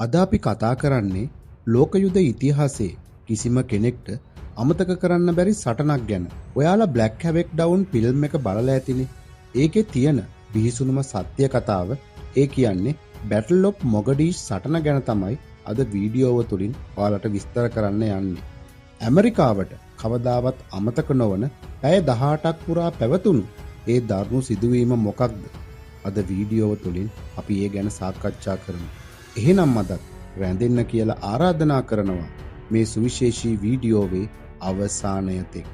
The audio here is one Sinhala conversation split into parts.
අද අපි කතා කරන්නේ ලෝක යුද ඉතිහාසයේ කිසිම කෙනෙක්ට අමතක කරන්න බැරි සටනක් ගැන. ඔයාලා බ්ලැක් හැවෙක් ඩවුන් ෆිල්ම් එක බලලා ඇතිනේ. ඒකේ තියෙන බිහිසුණුම සත්‍ය කතාව ඒ කියන්නේ බැටල් ඔෆ් මොගඩීෂ් සටන ගැන තමයි අද වීඩියෝව තුලින් ඔයාලට විස්තර කරන්න යන්නේ. ඇමරිකාවට කවදාවත් අමතක නොවන පැය 18ක් පුරා පැවතුණු ඒ දරුණු සිදුවීම මොකක්ද? අද වීඩියෝව තුලින් අපි ඒ ගැන සාකච්ඡා කරමු. එහෙනම් අදත් රැඳෙන්න කියලා ආරාධනා කරනවා මේ සුවිශේෂී වීඩියෝවේ අවසානය තෙක්.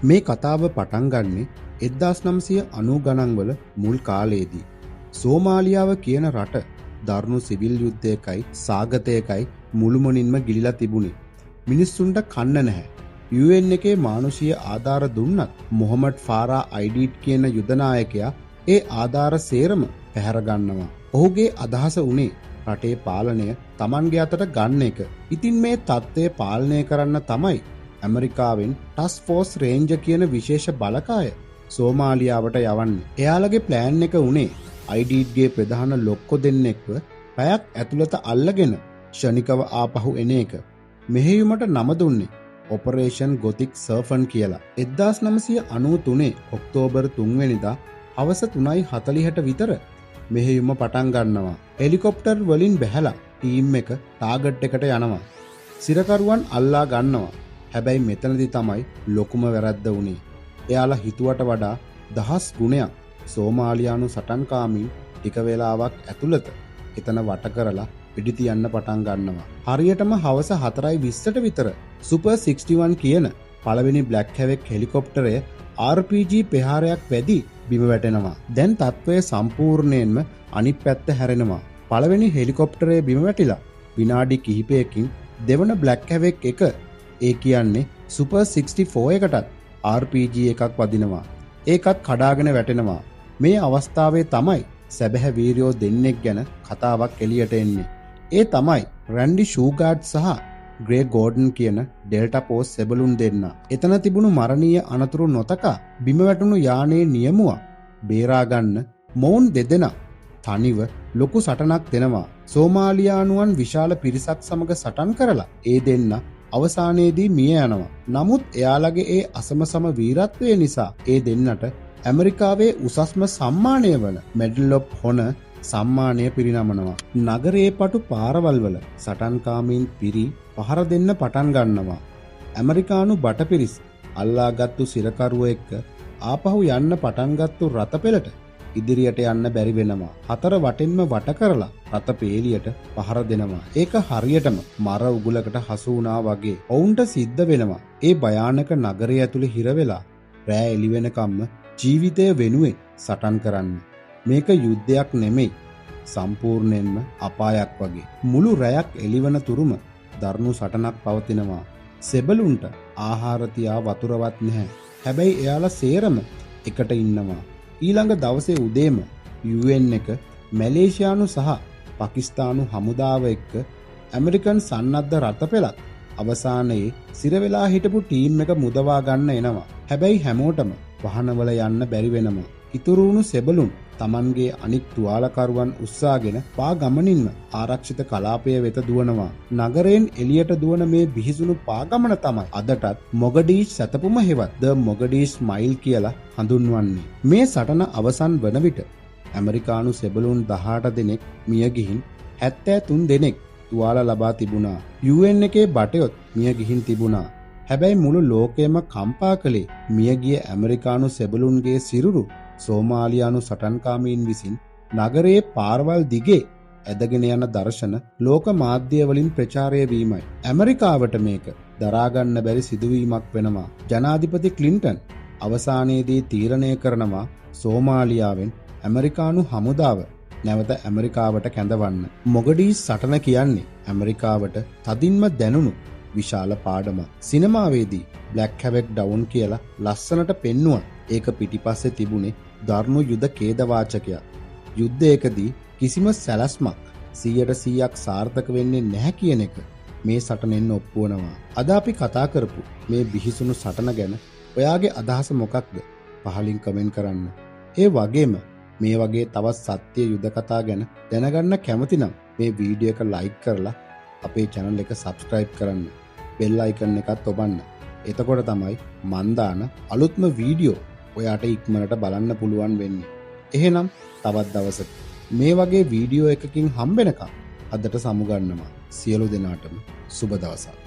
මේ කතාව පටන් ගන්නේ 1990 ගණන්වල මුල් කාලයේදී. සෝමාලියාව කියන රට දරුණු සිවිල් යුද්ධයකයි සාගතයකයි මුළුමනින්ම ගිලිලා තිබුණේ. මිනිස්සුන්ට කන්න නැහැ. UN එකේ මානුෂීය ආධාර දුන්නත් මොහමඩ් ෆාරා අයිඩීට් කියන යුද නායකයා ඒ ආධාර සේරම පැහැර ගන්නවා. ඔහුගේ අදහස උනේ රටේ පාලනය Tamanගේ අතට ගන්න එක. ඉතින් මේ තත්ත්වය පාලනය කරන්න තමයි ඇමරිකාවෙන් ටස්ක් ෆෝස් රේන්ජර් කියන විශේෂ බලකාය සෝමාලියාවට යවන්නේ. එයාලගේ ප්ලෑන් එක උනේ අයිඩීට්ගේ ප්‍රධාන ලොක්කො දෙන්නෙක්ව පැයක් ඇතුළත අල්ලගෙන ක්ෂණිකව ආපහු එන එක. මෙහෙයුමට නම දුන්නේ ඔපරේෂන් ගොතික් සර්ෆන් කියලා. 1993 ඔක්තෝබර් 3 වෙනිදා හවස 3:40ට විතර මෙහෙයුම පටන් ගන්නවා. හෙලිකොප්ටර් වලින් බැහැලා ටීම් එක ටාගට් එකට යනවා. සිරකරුවන් අල්ලා ගන්නවා. හැබැයි මෙතනදි තමයි ලොකුම වැරද්ද වුනේ. එයාලා හිතුවට වඩා දහස් ගුණයක් සෝමාලියානු සටන්කාමීන් ටික වේලාවක් ඇතුළත එතන වට කරලා පිටි තියන්න පටන් ගන්නවා. හරියටම හවස 4:20ට විතර සුපර් 61 කියන පළවෙනි බ්ලැක් හැවෙක් හෙලිකොප්ටරය RPG ප්‍රහාරයක් වැදී බිම වැටෙනවා. දැන් තත්ත්වය සම්පූර්ණයෙන්ම අනිත් පැත්ත හැරෙනවා. පළවෙනි හෙලිකොප්ටරය බිම වැටිලා විනාඩි කිහිපයකින් දෙවන බ්ලැක් හැවෙක් එක ඒ කියන්නේ සුපර් 64 එකටත් RPG එකක් වදිනවා. ඒකත් කඩාගෙන වැටෙනවා. මේ අවස්ථාවේ තමයි සැබෑ වීරයෝ දෙන්නෙක් ගැන කතාවක් එළියට එන්නේ. ඒ තමයි රැන්ඩි ෂූගාඩ් සහ ග්‍රේ ගෝඩන් කියන ඩෙල්ටා පෝස් සෙබළුන් දෙන්න. එතන තිබුණු මරණීය අනතුරු නොතකා බිම වැටුණු යානයේ නියමුවා බේරා ගන්න මොවුන් දෙදෙනා තනිව ලොකු සටනක් දෙනවා. සෝමාලියානුවන් විශාල පිරිසක් සමග සටන් කරලා ඒ දෙන්න අවසානයේදී මිය යනවා. නමුත් එයාලගේ ඒ අසමසම වීරත්වය නිසා ඒ දෙන්නට ඇමරිකාවේ උසස්ම සම්මානය වන මෙඩල් ඔෆ් හොනර් සම්මානය පිරිනමනවා. නගරයේ පටු පාරවල් වල සටන්කාමීන් පිරි පහර දෙන්න පටන් ගන්නවා. ඇමරිකානු බටපිරිස් අල්ලාගත්තු සිරකරුව එක්ක ආපහු යන්න පටන්ගත්තු රථපෙළට ඉදිරියට යන්න බැරි වෙනවා. හතර වටෙන්ම වට කරලා රථ පේලියට පහර දෙනවා. ඒක හරියටම මර උගුලකට හසු වුණා වගේ ඔවුන්ට සිද්ධ වෙනවා. ඒ භයානක නගරය ඇතුලේ හිර වෙලා රෑ එළි වෙනකම්ම ජීවිතය වෙනුවෙන් සටන් කරන්න. මේක යුද්ධයක් නෙමෙයි, සම්පූර්ණයෙන්ම අපායක් වගේ. මුළු රැයක් එළිවන තුරුම දරුණු සටනක් පවතිනවා. සෙබළුන්ට ආහාර තියා වතුරවත් නැහැ. හැබැයි එයාලා සේරම එකට ඉන්නවා. ඊළඟ දවසේ උදේම UN එක මැලේසියානු සහ පාකිස්තානු හමුදාව එක්ක ඇමරිකන් සන්නද්ධ රථපෙළක් අවසානයේ සිරවෙලා හිටපු ටීම් එක මුදවා ගන්න එනවා. හැබැයි හැමෝටම වහනවල යන්න බැරි වෙනවා. ඉතුරු වුණු සෙබළුන් Tamanගේ අනික් තුවාලකරුවන් උස්සාගෙන පා ගමනින්ම ආරක්ෂිත කලාපය වෙත දුවනවා. නගරයෙන් එළියට දුවන මේ බිහිසුණු පා ගමන තමයි අදටත් මොගඩීෂ් සැතපුම හෙවත් ද මොගඩීෂ් මයිල් කියලා හඳුන්වන්නේ. මේ සටන අවසන් වන විට ඇමරිකානු සෙබළුන් 18 දෙනෙක් මිය ගිහින් 73 දෙනෙක් තුවාල ලබා තිබුණා. UN එකේ බටයොත් මිය ගිහින් තිබුණා. හැබැයි මුළු ලෝකයම කම්පා කළේ මියගිය ඇමරිකානු සෙබළුන්ගේ සිරුරු සෝමාලියානු සටන්කාමීන් විසින් නගරයේ පාරවල් දිගේ ඇදගෙන යන දර්ශන ලෝක මාධ්‍ය වලින් ප්‍රචාරය වීමයි. ඇමරිකාවට මේක දරාගන්න බැරි සිදුවීමක් වෙනවා. ජනාධිපති ක්ලින්ටන් අවසානයේදී තීරණය කරනවා සෝමාලියාවෙන් ඇමරිකානු හමුදාව නැවත ඇමරිකාවට කැඳවන්න. මොගඩීෂ් සටන කියන්නේ ඇමරිකාවට තදින්ම දැනුණු විශාල පාඩමක්. සිනමාවේදී බ්ලැක් හැවෙක් ඩවුන් කියලා ලස්සනට පෙන්නුවා. ඒක පිටිපස්සේ තිබුණේ දරුණු යුද ඛේදවාචකයක්. යුද්ධයකදී කිසිම සැලැස්මක් 100% සාර්ථක වෙන්නේ නැහැ කියන එක මේ සටනෙන් ඔප්පු වෙනවා. අද අපි කතා කරපු මේ බිහිසුණු සටන ගැන ඔයාගේ අදහස මොකක්ද? පහලින් කමෙන්ට් කරන්න. ඒ වගේම මේ වගේ තවත් සත්‍ය යුද කතා ගැන දැනගන්න කැමති නම් මේ වීඩියෝ එක ලයික් කරලා අපේ channel එක subscribe කරන්න. bell icon එකත් ඔබන්න. එතකොට තමයි මන් දාන අලුත්ම වීඩියෝ ඔයාට ඉක්මනට බලන්න පුළුවන් වෙන්නේ. එහෙනම් තවත් දවසක මේ වගේ වීඩියෝ එකකින් හම්බෙනකම් අදට සමුගන්නවා. සියලු දෙනාටම සුබ දවසක්.